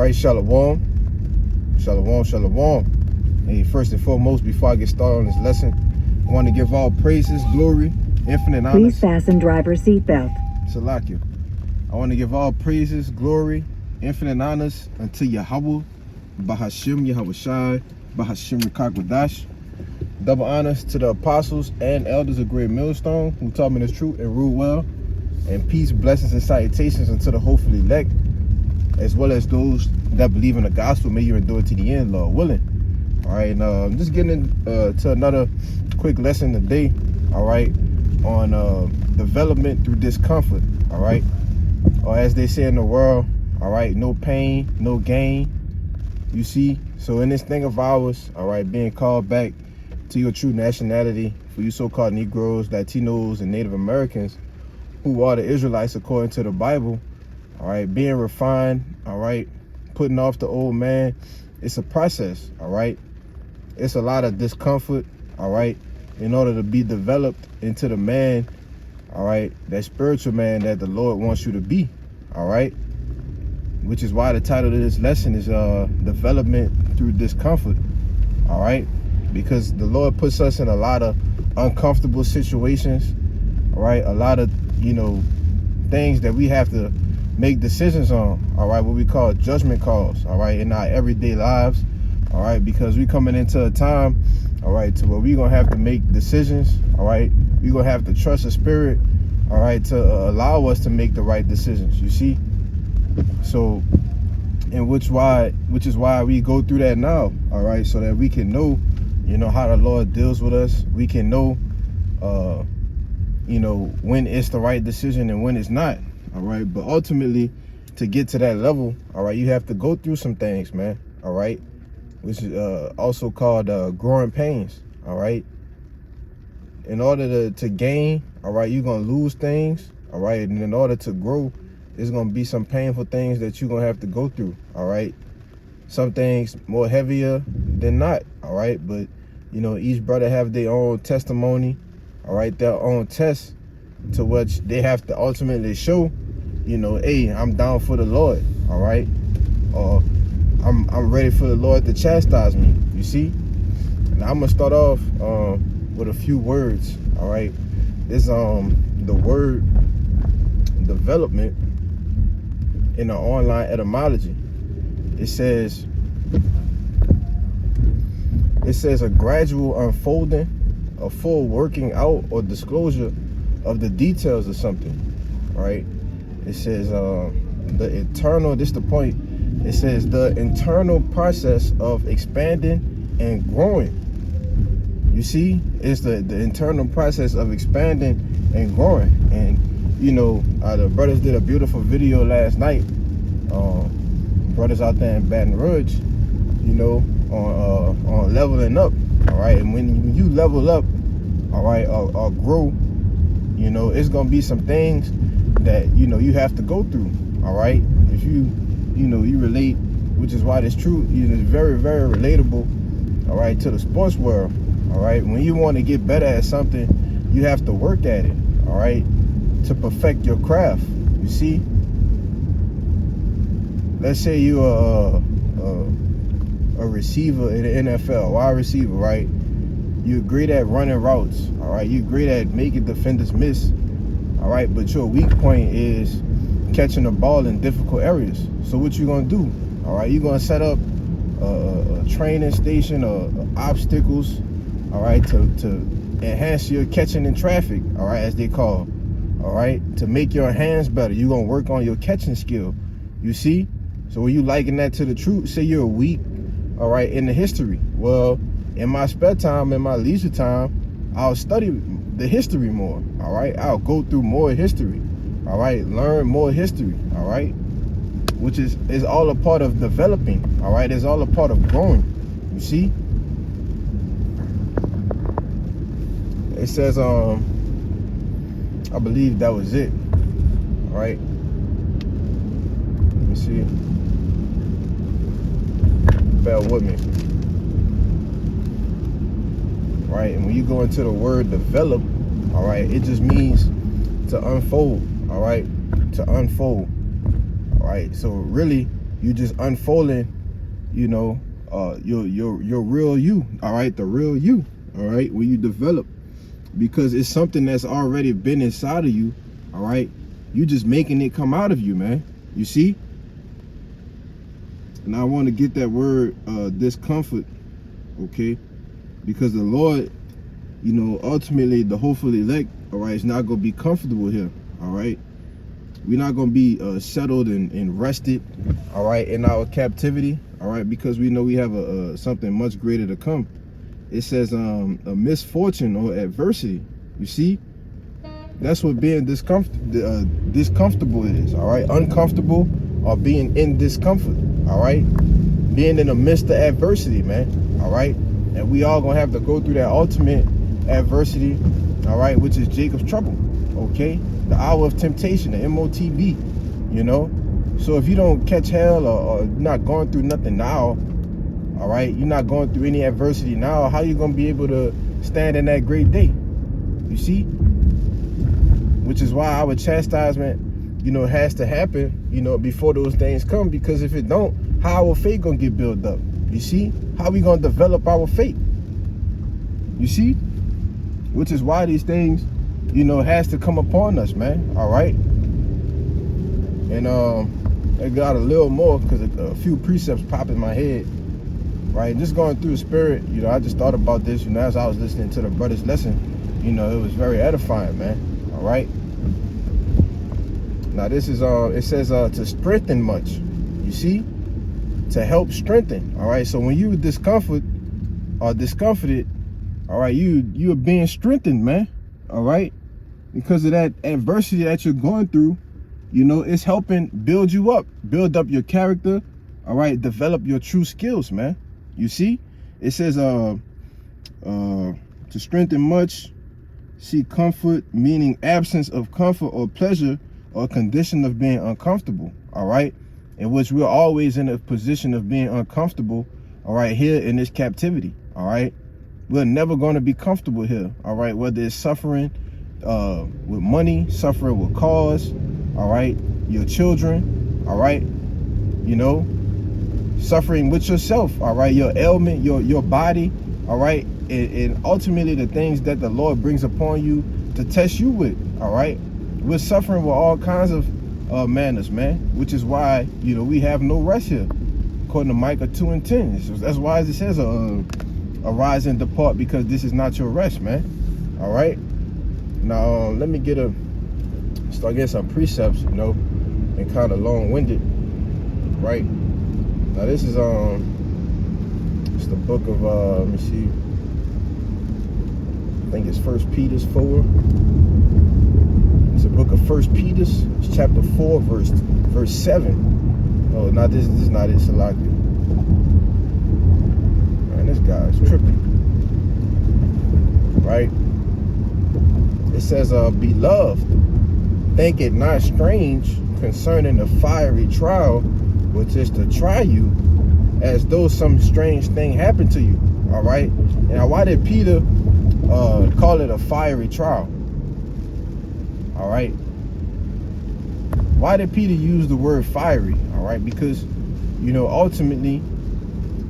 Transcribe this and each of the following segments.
right, shalom. Shalom, shalom. Hey, first and foremost, before I get started on this lesson, I want to give all praises, glory, infinite honor. Please fasten driver's seatbelt. Salakia. I want to give all praises, glory, infinite honors unto Yahweh, Bahashim Yahawashi, Bahashim Rikakwadash. Double honors to the apostles and elders of Great Millstone who taught me this truth and ruled well. And peace, blessings, and salutations unto the hopefully elect, as well as those that believe in the gospel. May you endure to the end, Lord willing. All right, and I'm just getting to another quick lesson today, all right, on development through discomfort, all right, or as they say in the world, all right, no pain, no gain, you see. So in this thing of ours, all right, being called back to your true nationality, for you so-called Negroes, Latinos, and Native Americans, who are the Israelites according to the Bible, all right, being refined, all right, putting off the old man, it's a process, all right. It's a lot of discomfort, all right, in order to be developed into the man, all right, that spiritual man that the Lord wants you to be, all right, which is why the title of this lesson is development through discomfort, all right, because the Lord puts us in a lot of uncomfortable situations, all right, a lot of, you know, things that we have to make decisions on, all right, what we call judgment calls, all right, in our everyday lives, all right, because we coming into a time, all right, to where we gonna have to make decisions, all right, we gonna have to trust the Spirit, all right, to allow us to make the right decisions, you see. So, and which is why we go through that now, all right, so that we can know, you know, how the Lord deals with us. We can know you know, when it's the right decision and when it's not, all right. But ultimately, to get to that level, all right, you have to go through some things, man, all right, which is also called growing pains, all right. In order to gain, all right, you're gonna lose things, all right, and in order to grow, there's gonna be some painful things that you're gonna have to go through, all right. Some things more heavier than not, all right, but you know, each brother have their own testimony, all right, their own test to which they have to ultimately show, you know, hey, I'm down for the Lord, all right, or I'm ready for the Lord to chastise me, you see. Now I'm gonna start off with a few words, all right. This the word development in the online etymology. It says a gradual unfolding, a full working out or disclosure of the details of something, right? It says the internal, this the point, it says the internal process of expanding and growing. You see, it's the internal process of expanding and growing. And you know, the brothers did a beautiful video last night, brothers out there in Baton Rouge, you know, on leveling up, all right. And when you level up, all right, or grow, you know, it's gonna be some things that, you know, you have to go through, all right. If you know, you relate, which is why this truth is very, very relatable, all right, to the sports world, all right. When you want to get better at something, you have to work at it, all right, to perfect your craft, you see. Let's say you are a receiver in the NFL, wide receiver, right? You're great at running routes, all right? You're great at making defenders miss, all right? But your weak point is catching the ball in difficult areas. So what you gonna do, all right? You're gonna set up a training station or obstacles, all right, to enhance your catching in traffic, all right, as they call, all right? To make your hands better, you're gonna work on your catching skill, you see? So when you liken that to the truth, say you're weak, all right, in the history. Well, in my spare time, in my leisure time, I'll study the history more, all right? I'll go through more history, all right? Learn more history, all right? Which is all a part of developing, all right? It's all a part of growing, you see? It says, I believe that was it, all right? Let me see. Bear with me. Right, and when you go into the word develop, all right, it just means to unfold, all right, to unfold, all right. So really, You just unfolding, you know, your real you, all right, the real you, all right, when you develop, because it's something that's already been inside of you, all right. You just making it come out of you, man. You see? And I want to get that word discomfort, okay, because the Lord, you know, ultimately the hopeful elect, all right, is not going to be comfortable here, all right. We're not going to be settled and rested, all right, in our captivity, all right, because we know we have something much greater to come. It says a misfortune or adversity. You see, that's what being discomfortable is, all right. Uncomfortable or being in discomfort, all right. Being in the midst of adversity, man, all right. And we all gonna have to go through that ultimate adversity, all right, which is Jacob's trouble, okay. The hour of temptation, the MOTB, you know. So if you don't catch hell or not going through nothing now, all right, you're not going through any adversity now, how you gonna be able to stand in that great day? You see? Which is why our chastisement, you know, has to happen, you know, before those things come, because if it don't, how our faith gonna get built up? You see? How we gonna develop our faith? You see? Which is why these things, you know, has to come upon us, man. All right. And I got a little more because a few precepts pop in my head, right? Just going through the spirit, you know, I just thought about this, you know, as I was listening to the brother's lesson, you know, it was very edifying, man. All right. Now this is it says to strengthen much. You see? To help strengthen. All right. So when you discomforted, all right, you are being strengthened, man. All right. Because of that adversity that you're going through, you know, it's helping build you up, build up your character, all right, develop your true skills, man. You see? It says to strengthen much, see comfort, meaning absence of comfort or pleasure or condition of being uncomfortable, all right, in which we're always in a position of being uncomfortable, all right, here in this captivity, all right. We're never going to be comfortable here, all right, whether it's suffering with money, suffering with cause, all right, your children, all right, you know, suffering with yourself, all right, your ailment, your body, all right, and ultimately the things that the Lord brings upon you to test you with, all right. We're suffering with all kinds of manners, man, which is why, you know, we have no rest here, according to Micah 2:10. That's why it says arise and depart, because this is not your rest, man. All right. Now let me start getting some precepts, you know, and kind of long-winded, right? Now this is it's the book of let me see, I think it's 1 Peter 4. It's the book of 1 Peter, it's chapter 4, verse 7. Oh, not this is not it, Salaki. Man, this guy is tripping. Right? It says, beloved, think it not strange concerning the fiery trial, which is to try you, as though some strange thing happened to you. All right. Now, why did Peter call it a fiery trial? All right. Why did Peter use the word fiery? All right, because, you know, ultimately,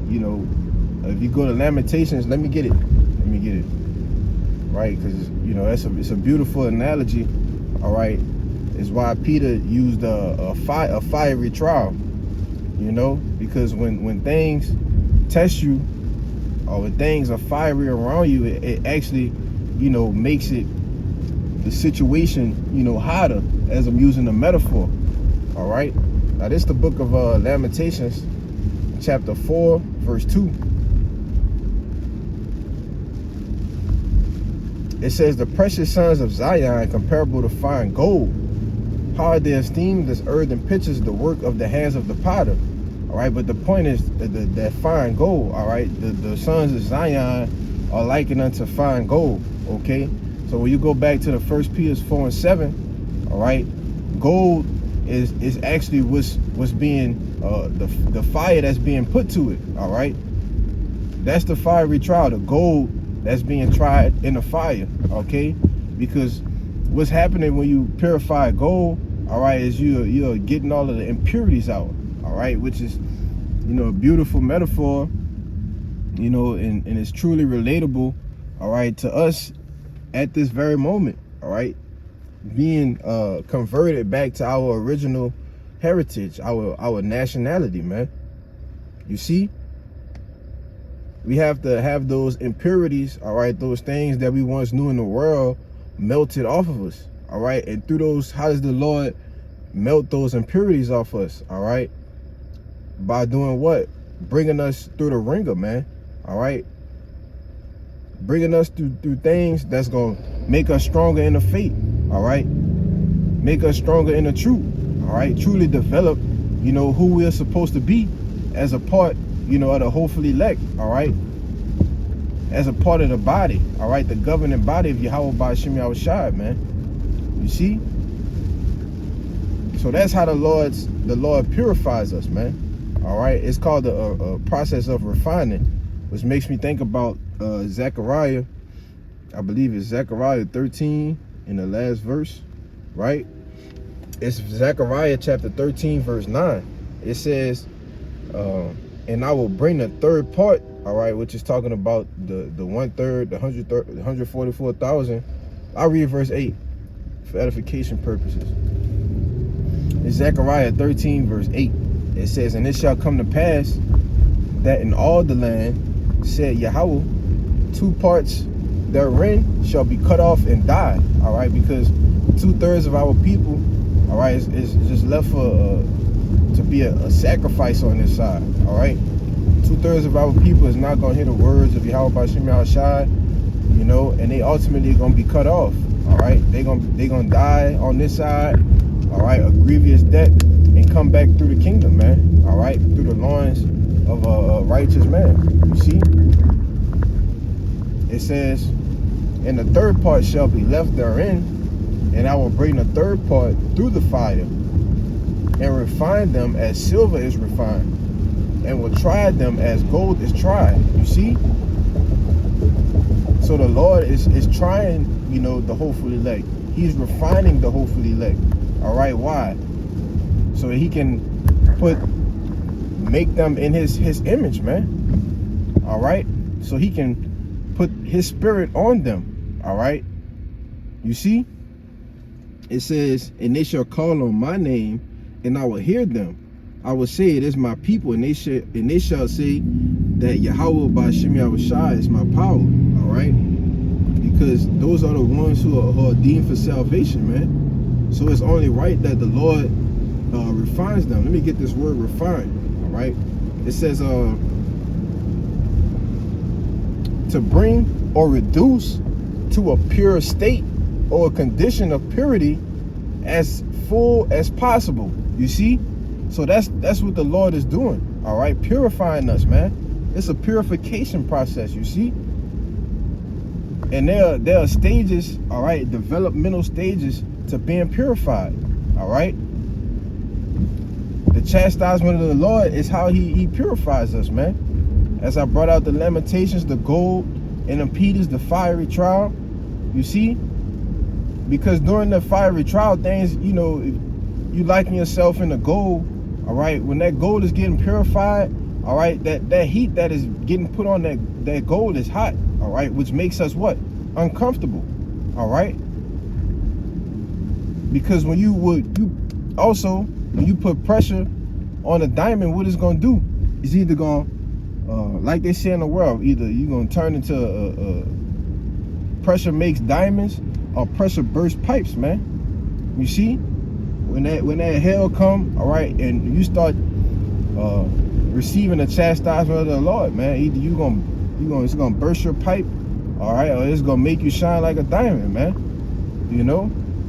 you know, if you go to Lamentations, let me get it, right? Because, you know, it's a beautiful analogy. All right, is why Peter used a fiery trial. You know, because when things test you, or when things are fiery around you, it actually, you know, makes it the situation, you know, hotter, as I'm using a metaphor. All right. Now this is the book of Lamentations, chapter 4, verse 2. It says, the precious sons of Zion, comparable to fine gold, how are they esteemed as earthen pitchers, the work of the hands of the potter. All right, but the point is that fine gold, all right, the sons of Zion are likened unto fine gold, okay? So when you go back to the 1 Peter 4 and 7, all right, gold is actually what's being, the fire that's being put to it, all right? That's the fiery trial, the gold that's being tried in the fire, okay? Because what's happening when you purify gold, all right, is you're getting all of the impurities out, all right, which is, a beautiful metaphor, and it's truly relatable, all right, to us at this very moment, all right, being converted back to our original heritage, our nationality, man. You see, we have to have those impurities, all right, those things that we once knew in the world melted off of us, all right. And through those, how does the Lord melt those impurities off us, all right? By doing what? Bringing us through the ringer, man, all right. Bringing us through things that's gonna make us stronger in the faith, all right. Make us stronger in the truth, all right. Truly develop, who we're supposed to be as a part, of the hopefully elect, all right. As a part of the body, all right, the governing body of Yahweh Ba'Shem Yahushua, man. You see? So that's how the Lord purifies us, man. All right. It's called a process of refining, which makes me think about Zechariah. I believe it's Zechariah 13 in the last verse, right? It's Zechariah chapter 13, verse 9. It says, and I will bring the third part, all right, which is talking about the 1/3, the 144,000. I'll read verse 8 for edification purposes. It's Zechariah 13, verse 8. It says, and it shall come to pass that in all the land, said Yahweh, 2 parts therein shall be cut off and die, all right, because 2/3 of our people, all right, is just left for to be a sacrifice on this side, all right. 2/3 of our people is not gonna hear the words of Yahweh Ba'Shem Yahushua, and they ultimately gonna be cut off, all right. They gonna die on this side, all right, a grievous death, and come back through the kingdom, man, all right, through the loins of a righteous man. You see, it says, and the third part shall be left therein, and I will bring the third part through the fire, and refine them as silver is refined, and will try them as gold is tried. You see? So the Lord is trying, the hopeful elect. He's refining the hopeful elect. All right, why? So he can make them in his image, man. All right? So he can put his spirit on them. All right? You see? It says, and they shall call on my name, and I will hear them. I will say, it is my people, and they shall say that Yahweh Ba'Shem Yahushua is my power. All right, because those are the ones who are deemed for salvation, man. So it's only right that the Lord refines them. Let me get this word refine. All right, it says to bring or reduce to a pure state or a condition of purity as full as possible. You see? So that's what the Lord is doing, all right, purifying us, man. It's a purification process, you see. And there are stages, all right, developmental stages to being purified, all right. The chastisement of the Lord is how he purifies us, man. As I brought out the Lamentations, the gold, and impedance, the fiery trial, you see. Because during the fiery trial things, you liken yourself in the gold, all right. When that gold is getting purified, all right, that heat that is getting put on that gold is hot, all right, which makes us what? Uncomfortable, all right. Because when you put pressure on a diamond, what it's gonna do is either gonna, like they say in the world, either you're gonna turn into pressure makes diamonds or pressure bursts pipes, man. You see? When that hell come, all right, and you start receiving the chastisement of the Lord, man, either it's gonna burst your pipe, all right, or it's gonna make you shine like a diamond, man.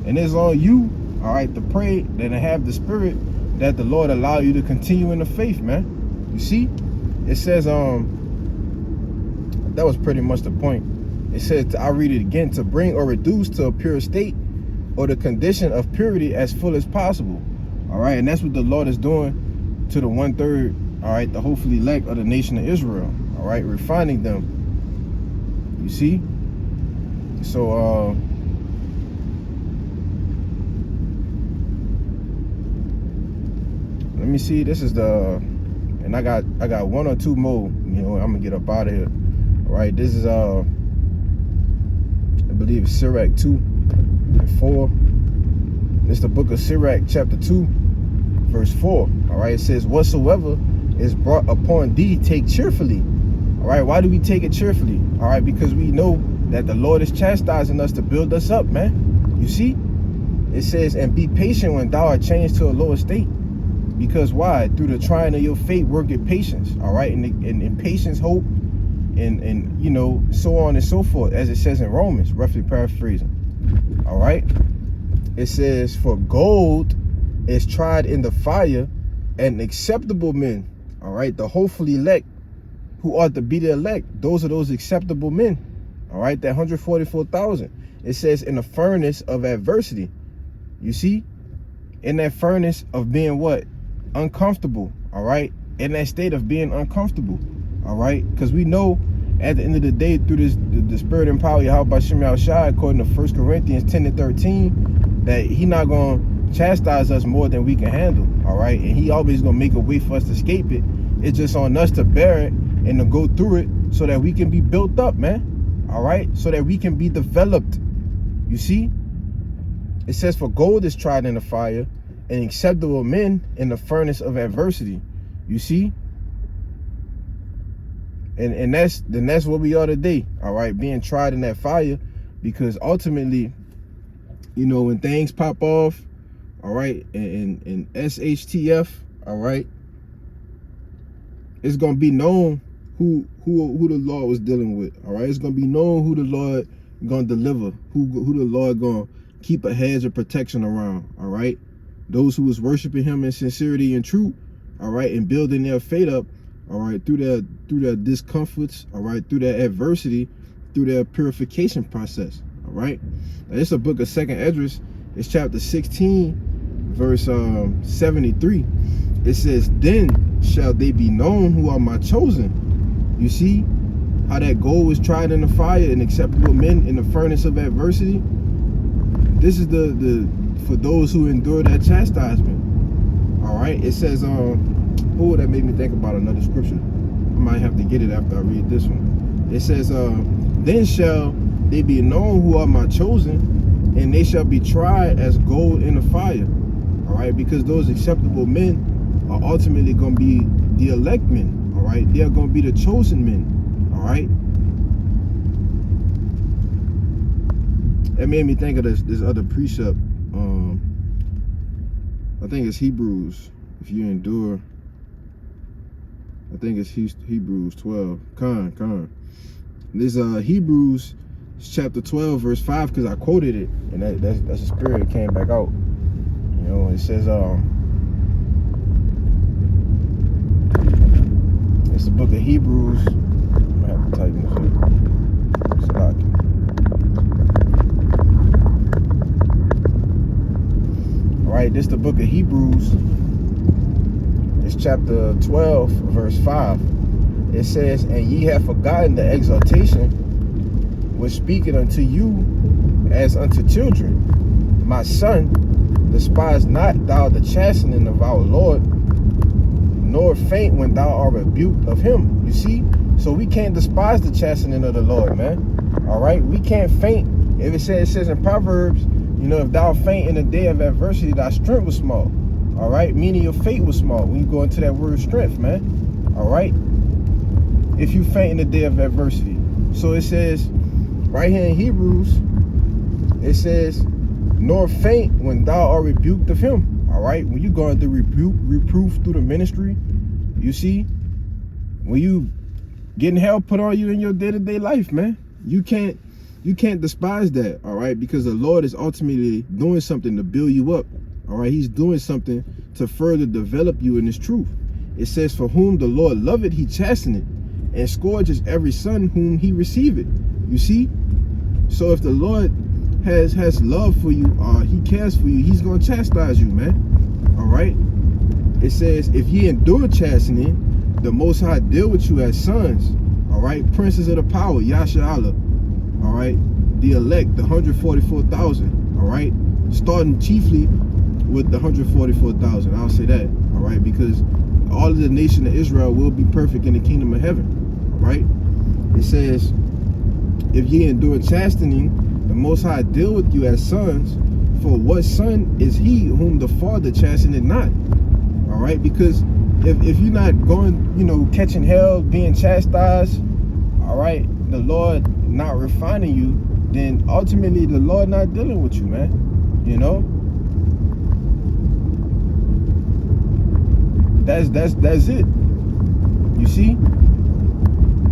And it's on you, all right, to pray that and have the spirit that the Lord allow you to continue in the faith, man. You see, it says that was pretty much the point. It says, I'll read it again, to bring or reduce to a pure state or the condition of purity as full as possible. All right, and that's what the Lord is doing to the 1/3, all right, the hopefully elect of the nation of Israel, all right, refining them. You see? So Let me see. This is the, and I got one or two more. You know, I'm gonna get up out of here. All right, this is I believe it's Sirach 2 and 4. It's the book of Sirach, chapter 2, verse 4. All right, it says, "Whatsoever is brought upon thee, take cheerfully." All right, why do we take it cheerfully? All right, because we know that the Lord is chastising us to build us up, man. You see, it says, "And be patient when thou art changed to a lower state." Because why? Through the trying of your faith, work at patience. All right, and patience, hope, and you know, so on and so forth, as it says in Romans, roughly paraphrasing. All right, it says, "For gold is tried in the fire, and acceptable men," all right, the hopefully elect, who ought to be the elect, those are those acceptable men. All right, that 144,000. It says, "In the furnace of adversity." You see, in that furnace of being what? Uncomfortable. All right, in that state of being uncomfortable. All right, because we know at the end of the day, through this the spirit and power of Yahweh Shem Yahushua, according to 1 Corinthians 10 and 13, that he not going to chastise us more than we can handle. All right, and he always going to make a way for us to escape it. It's just on us to bear it and to go through it so that we can be built up, man. All right, so that we can be developed. You see, it says, "For gold is tried in the fire, and acceptable men in the furnace of adversity." You see, and that's what we are today. All right, being tried in that fire, because ultimately, you know, when things pop off, all right, and SHTF, all right, it's gonna be known who the Lord was dealing with. All right, it's gonna be known who the Lord gonna deliver, who the Lord gonna keep a hedge of protection around. All right, those who was worshiping him in sincerity and truth, all right, and building their faith up, all right, through their discomforts, all right, through their adversity, through their purification process. All right, now, it's a book of 2nd Esdras. It's chapter 16, verse 73. It says, "Then shall they be known who are my chosen." You see how that gold was tried in the fire, and acceptable men in the furnace of adversity. This is the for those who endure that chastisement. All right, it says, oh, that made me think about another scripture. I might have to get it after I read this one. It says, "Then shall they be known who are my chosen, and they shall be tried as gold in the fire." All right, because those acceptable men are ultimately going to be the elect men. All right, they are going to be the chosen men. All right, that made me think of this other precept. I think it's Hebrews. If you endure, I think it's Hebrews 12. Con. This Hebrews chapter 12 verse 5, because I quoted it, and that's the spirit that came back out. You know, it says it's the book of Hebrews. I have to type this in. All right, this is the book of Hebrews. It's chapter 12, verse 5. It says, "And ye have forgotten the exhortation which speaketh unto you as unto children. My son, despise not thou the chastening of our Lord, nor faint when thou art rebuked of him." You see, so we can't despise the chastening of the Lord, man. All right, we can't faint. If it says in Proverbs, you know, "If thou faint in the day of adversity, thy strength was small." All right, meaning your faith was small. When you go into that word strength, man. All right, if you faint in the day of adversity. So it says right here in Hebrews, it says, "Nor faint when thou art rebuked of him." All right, when you going through reproof through the ministry, you see, when you getting hell put on you in your day-to-day life, man, you can't despise that. All right, because the Lord is ultimately doing something to build you up. All right, he's doing something to further develop you in his truth. It says, "For whom the Lord loveth, he chasteneth, and scourges every son whom he receiveth." You see, so if the Lord has love for you, he cares for you, he's gonna chastise you, man. All right, it says, "If ye endure chastening, the Most High deal with you as sons." All right, princes of the power, Yasha Allah. All right, the elect, the 144,000. All right, starting chiefly with the 144,000. I'll say that. All right, because all of the nation of Israel will be perfect in the kingdom of heaven, right? It says, if ye endure chastening, the Most High deal with you as sons. For what son is he whom the Father chasteneth not? All right, because if you're not going, catching hell, being chastised, all right, the Lord not refining you, then ultimately the Lord not dealing with you, man. That's it. You see,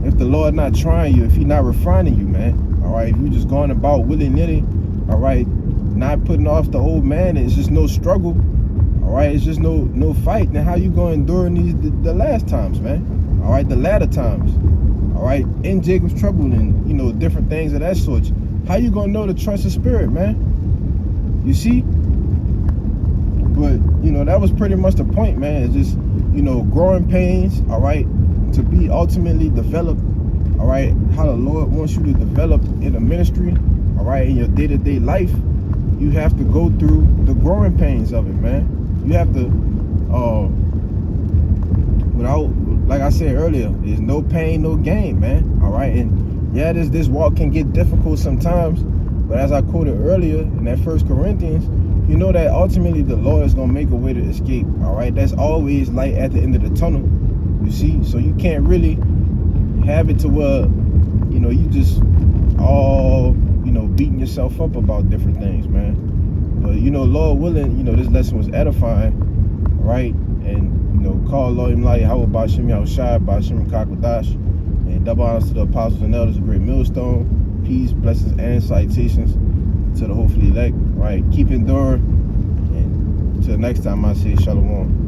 if the Lord not trying you, if he not refining you, man, all right, if you just going about willy-nilly, all right, not putting off the old man, it's just no struggle, all right, it's just no fight, then how you going to endure the last times, man? All right, the latter times, all right, in Jacob's trouble and different things of that sort. How you gonna know to trust the spirit, man? You see? But that was pretty much the point, man. It's just growing pains, all right, to be ultimately developed, all right, how the Lord wants you to develop in the ministry, all right, in your day-to-day life. You have to go through the growing pains of it, man. You have to without, like I said earlier, there's no pain, no gain, man. All right, and yeah, this walk can get difficult sometimes, but as I quoted earlier in that 1 Corinthians, you know that ultimately the Lord is gonna make a way to escape. All right, that's always light at the end of the tunnel. You see, so you can't really have it to where you just all beating yourself up about different things, man. But Lord willing, this lesson was edifying, right? And call Lord Yahweh Bashim Yahushai Bashim Kakwadash, and double honors to the apostles and elders, a great millstone. Peace, blessings, and salutations to the hopefully elect. Right, keep enduring, and until next time, I say shalom.